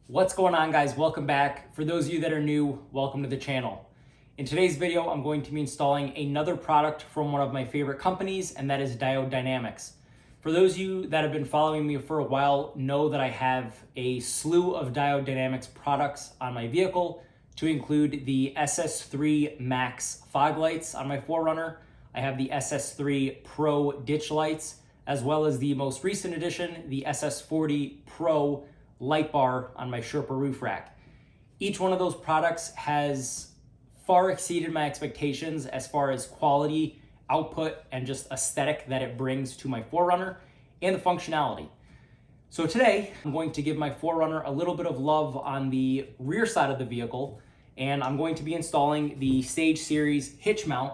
What's going on, guys? Welcome back. For those of you that are new, welcome to the channel. In today's video, I'm going to be installing another product from one of my favorite companies, and that is Diode Dynamics. For those of you that have been following me for a while, know that I have a slew of Diode Dynamics products on my vehicle, to include the SS3 Max Fog Lights on my 4Runner. I have the SS3 Pro Ditch Lights, as well as the most recent edition, the SS3 Pro light bar on my Sherpa roof rack. Each one of those products has far exceeded my expectations as far as quality, output, and just aesthetic that it brings to my 4Runner and the functionality. So today, I'm going to give my 4Runner a little bit of love on the rear side of the vehicle, and I'm going to be installing the Stage Series Hitch Mount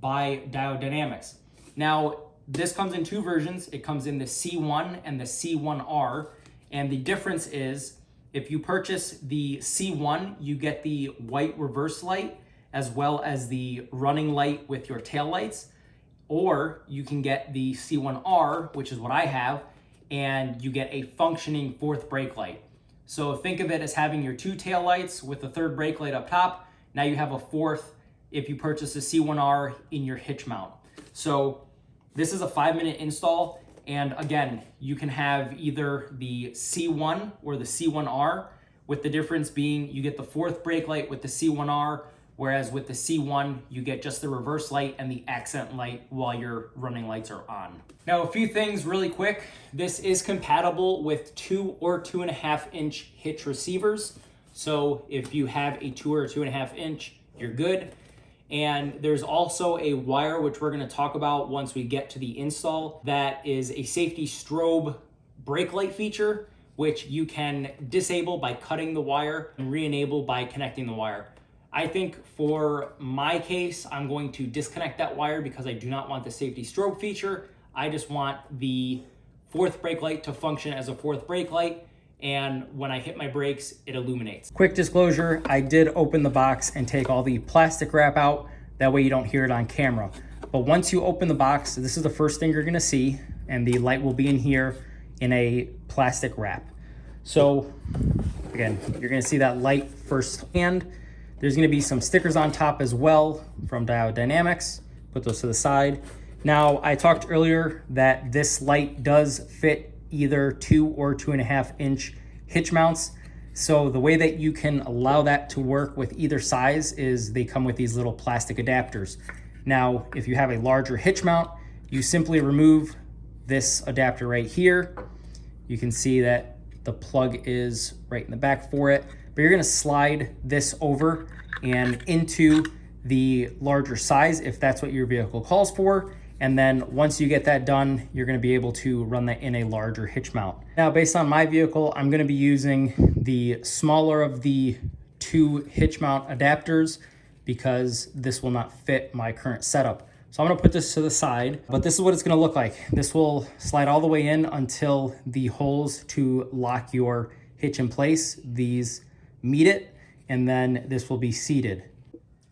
by Diode Dynamics. Now, this comes in two versions. It comes in the C1 and the C1R, and the difference is if you purchase the C1, you get the white reverse light as well as the running light with your tail lights, or you can get the C1R, which is what I have, and you get a functioning fourth brake light. So think of it as having your two tail lights with the third brake light up top. Now you have a fourth if you purchase a C1R in your hitch mount. So this is a 5-minute install. And again, you can have either the C1 or the C1R, with the difference being you get the fourth brake light with the C1R, whereas with the C1, you get just the reverse light and the accent light while your running lights are on. Now, a few things really quick. This is compatible with 2 or 2.5 inch hitch receivers. So if you have a 2 or 2.5 inch, you're good. And there's also a wire, which we're gonna talk about once we get to the install, that is a safety strobe brake light feature, which you can disable by cutting the wire and re-enable by connecting the wire. I think for my case, I'm going to disconnect that wire because I do not want the safety strobe feature. I just want the fourth brake light to function as a fourth brake light, and when I hit my brakes, it illuminates. Quick disclosure, I did open the box and take all the plastic wrap out. That way you don't hear it on camera. But once you open the box, this is the first thing you're gonna see, and the light will be in here in a plastic wrap. So again, you're gonna see that light firsthand. There's gonna be some stickers on top as well from Diode Dynamics. Put those to the side. Now, I talked earlier that this light does fit either 2 or 2.5 inch hitch mounts. So the way that you can allow that to work with either size is they come with these little plastic adapters. Now, if you have a larger hitch mount, you simply remove this adapter right here. You can see that the plug is right in the back for it, but you're gonna slide this over and into the larger size if that's what your vehicle calls for. And then once you get that done, you're gonna be able to run that in a larger hitch mount. Now, based on my vehicle, I'm gonna be using the smaller of the 2 hitch mount adapters because this will not fit my current setup. So I'm gonna put this to the side, but this is what it's gonna look like. This will slide all the way in until the holes to lock your hitch in place, these meet it, and then this will be seated.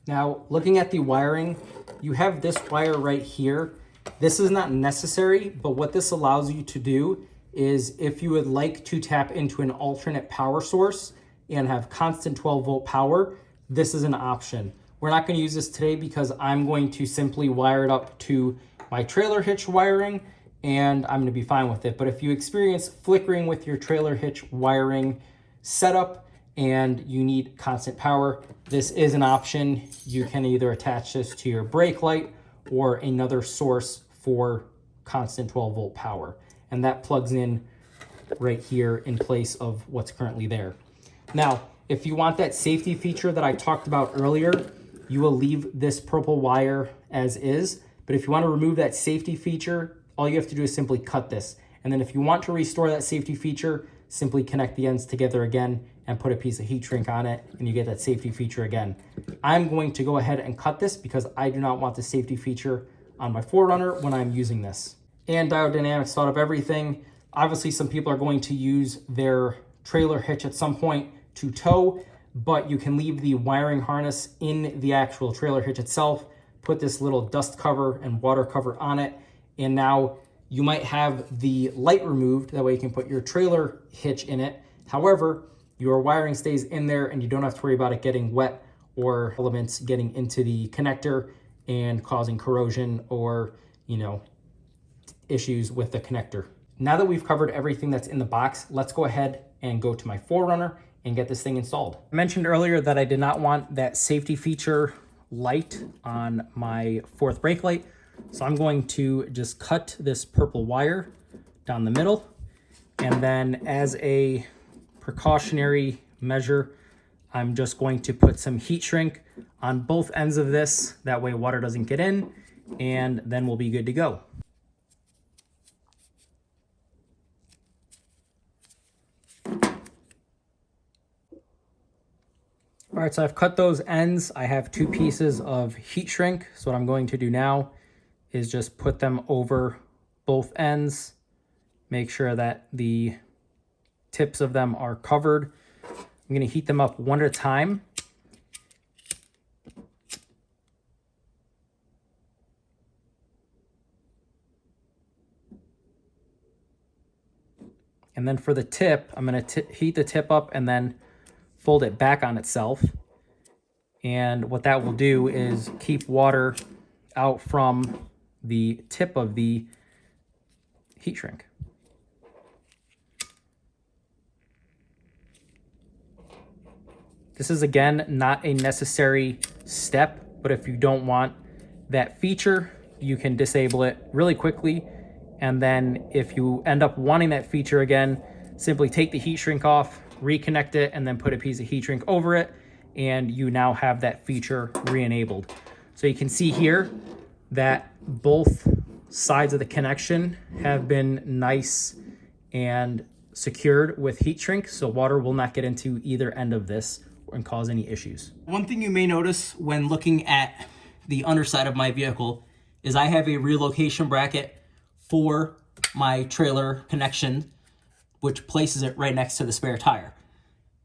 Now, looking at the wiring, you have this wire right here. This is not necessary, but what this allows you to do is if you would like to tap into an alternate power source and have constant 12-volt power, this is an option. We're not going to use this today because I'm going to simply wire it up to my trailer hitch wiring, and I'm going to be fine with it. But if you experience flickering with your trailer hitch wiring setup and you need constant power, this is an option. You can either attach this to your brake light or another source for constant 12-volt power. And that plugs in right here in place of what's currently there. Now, if you want that safety feature that I talked about earlier, you will leave this purple wire as is. But if you want to remove that safety feature, all you have to do is simply cut this. And then if you want to restore that safety feature, simply connect the ends together again and put a piece of heat shrink on it, and you get that safety feature again. I'm going to go ahead and cut this because I do not want the safety feature on my 4Runner when I'm using this. And Diode Dynamics thought of everything. Obviously, some people are going to use their trailer hitch at some point to tow, but you can leave the wiring harness in the actual trailer hitch itself, put this little dust cover and water cover on it, and now you might have the light removed. That way you can put your trailer hitch in it. However, your wiring stays in there and you don't have to worry about it getting wet or elements getting into the connector and causing corrosion or, issues with the connector. Now that we've covered everything that's in the box, let's go ahead and go to my 4Runner and get this thing installed. I mentioned earlier that I did not want that safety feature light on my fourth brake light. So I'm going to just cut this purple wire down the middle. And then as a precautionary measure, I'm just going to put some heat shrink on both ends of this. That way water doesn't get in, and then we'll be good to go. All right, so I've cut those ends. I have 2 pieces of heat shrink. So what I'm going to do now is just put them over both ends. Make sure that the tips of them are covered. I'm going to heat them up one at a time. And then for the tip, I'm going to heat the tip up and then fold it back on itself. And what that will do is keep water out from the tip of the heat shrink. This is, again, not a necessary step, but if you don't want that feature, you can disable it really quickly. And then if you end up wanting that feature again, simply take the heat shrink off, reconnect it, and then put a piece of heat shrink over it, and you now have that feature re-enabled. So you can see here that both sides of the connection have been nice and secured with heat shrink, so water will not get into either end of this and cause any issues. One thing you may notice when looking at the underside of my vehicle is I have a relocation bracket for my trailer connection, which places it right next to the spare tire.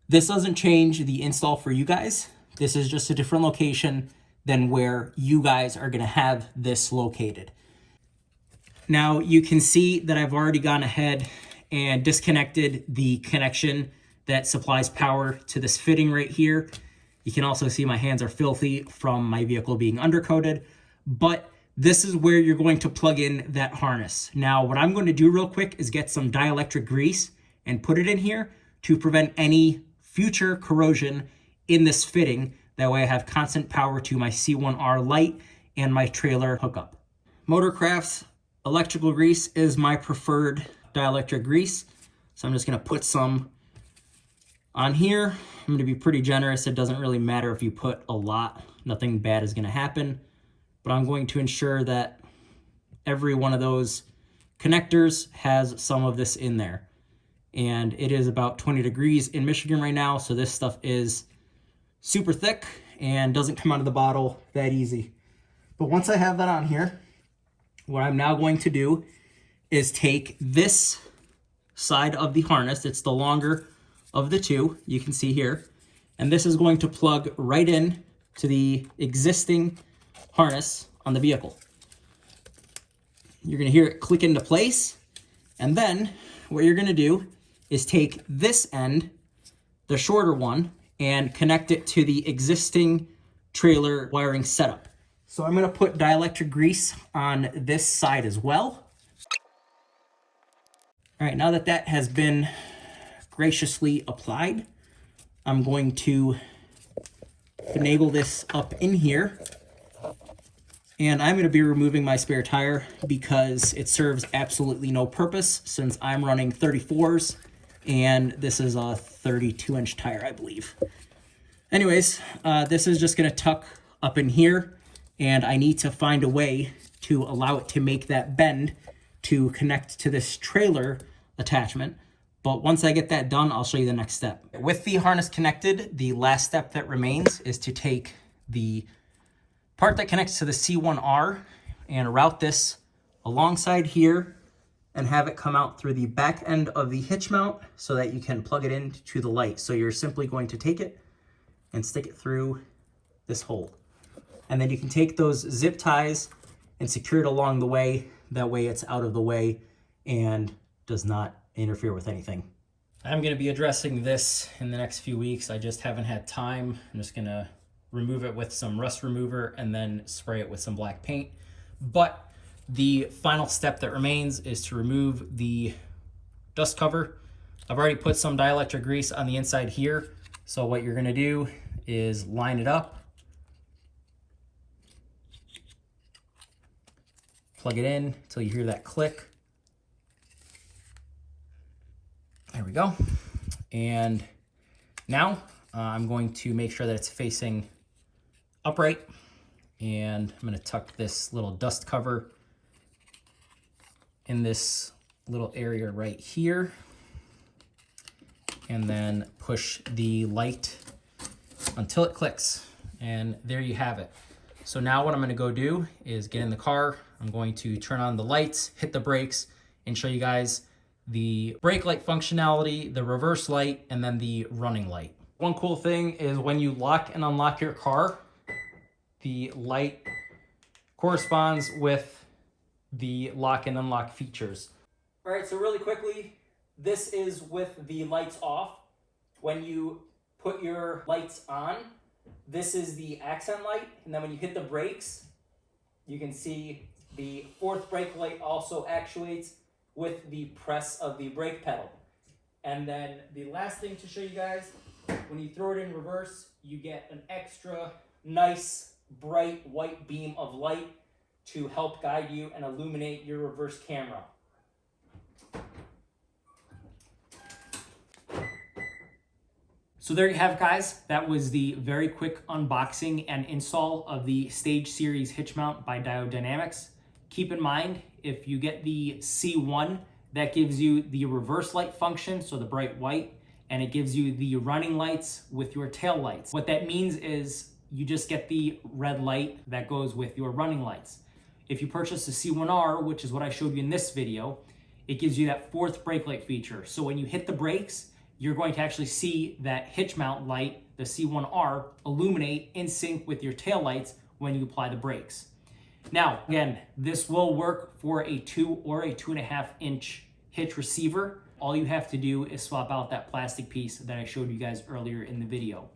This doesn't change the install for you guys. This is just a different location than where you guys are gonna have this located. Now you can see that I've already gone ahead and disconnected the connection that supplies power to this fitting right here. You can also see my hands are filthy from my vehicle being undercoated, but this is where you're going to plug in that harness. Now, what I'm going to do real quick is get some dielectric grease and put it in here to prevent any future corrosion in this fitting. That way I have constant power to my C1R light and my trailer hookup. Motorcraft's electrical grease is my preferred dielectric grease. So I'm just gonna put some on here. I'm gonna be pretty generous. It doesn't really matter if you put a lot. Nothing bad is gonna happen. But I'm going to ensure that every one of those connectors has some of this in there. And it is about 20 degrees in Michigan right now, so this stuff is super thick and doesn't come out of the bottle that easy. But once I have that on here, what I'm now going to do is take this side of the harness, it's the longer of the two, you can see here, and this is going to plug right in to the existing harness on the vehicle. You're gonna hear it click into place, and then what you're gonna do is take this end, the shorter one, and connect it to the existing trailer wiring setup. So I'm gonna put dielectric grease on this side as well. All right, now that that has been graciously applied, I'm going to finagle this up in here. And I'm gonna be removing my spare tire because it serves absolutely no purpose since I'm running 34s and this is a 32-inch tire, I believe. Anyways, this is just gonna tuck up in here, and I need to find a way to allow it to make that bend to connect to this trailer attachment. But once I get that done, I'll show you the next step. With the harness connected, the last step that remains is to take the part that connects to the C1R and route this alongside here and have it come out through the back end of the hitch mount so that you can plug it into the light. So you're simply going to take it and stick it through this hole. And then you can take those zip ties and secure it along the way. That way it's out of the way and does not interfere with anything. I'm going to be addressing this in the next few weeks. I just haven't had time. I'm just going to remove it with some rust remover and then spray it with some black paint. But the final step that remains is to remove the dust cover. I've already put some dielectric grease on the inside here. So what you're going to do is line it up, plug it in until you hear that click. There we go. And now I'm going to make sure that it's facing upright. And I'm going to tuck this little dust cover in this little area right here. And then push the light until it clicks. And there you have it. So now what I'm going to go do is get in the car. I'm going to turn on the lights, hit the brakes, and show you guys the brake light functionality, the reverse light, and then the running light. One cool thing is when you lock and unlock your car, the light corresponds with the lock and unlock features. All right, so really quickly, this is with the lights off. When you put your lights on, this is the accent light, and then when you hit the brakes, you can see the fourth brake light also actuates with the press of the brake pedal. And then the last thing to show you guys, when you throw it in reverse, you get an extra nice bright white beam of light to help guide you and illuminate your reverse camera. So there you have it, guys. That was the very quick unboxing and install of the Stage Series Hitch Mount by Diode Dynamics. Keep in mind, if you get the C1, that gives you the reverse light function, so the bright white, and it gives you the running lights with your tail lights. What that means is you just get the red light that goes with your running lights. If you purchase the C1R, which is what I showed you in this video, it gives you that fourth brake light feature. So when you hit the brakes, you're going to actually see that hitch mount light, the C1R, illuminate in sync with your tail lights when you apply the brakes. Now, again, this will work for a 2 or a 2.5 inch hitch receiver. All you have to do is swap out that plastic piece that I showed you guys earlier in the video.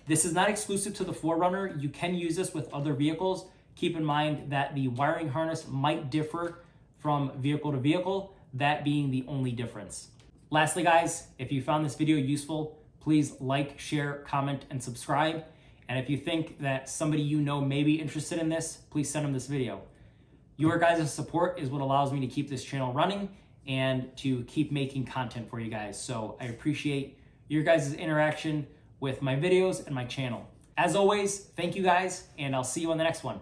This is not exclusive to the 4Runner. You can use this with other vehicles. Keep in mind that the wiring harness might differ from vehicle to vehicle, that being the only difference. Lastly, guys, if you found this video useful, please like, share, comment, and subscribe. And if you think that somebody you know may be interested in this, please send them this video. Your guys' support is what allows me to keep this channel running and to keep making content for you guys. So I appreciate your guys' interaction with my videos and my channel. As always, thank you guys, and I'll see you on the next one.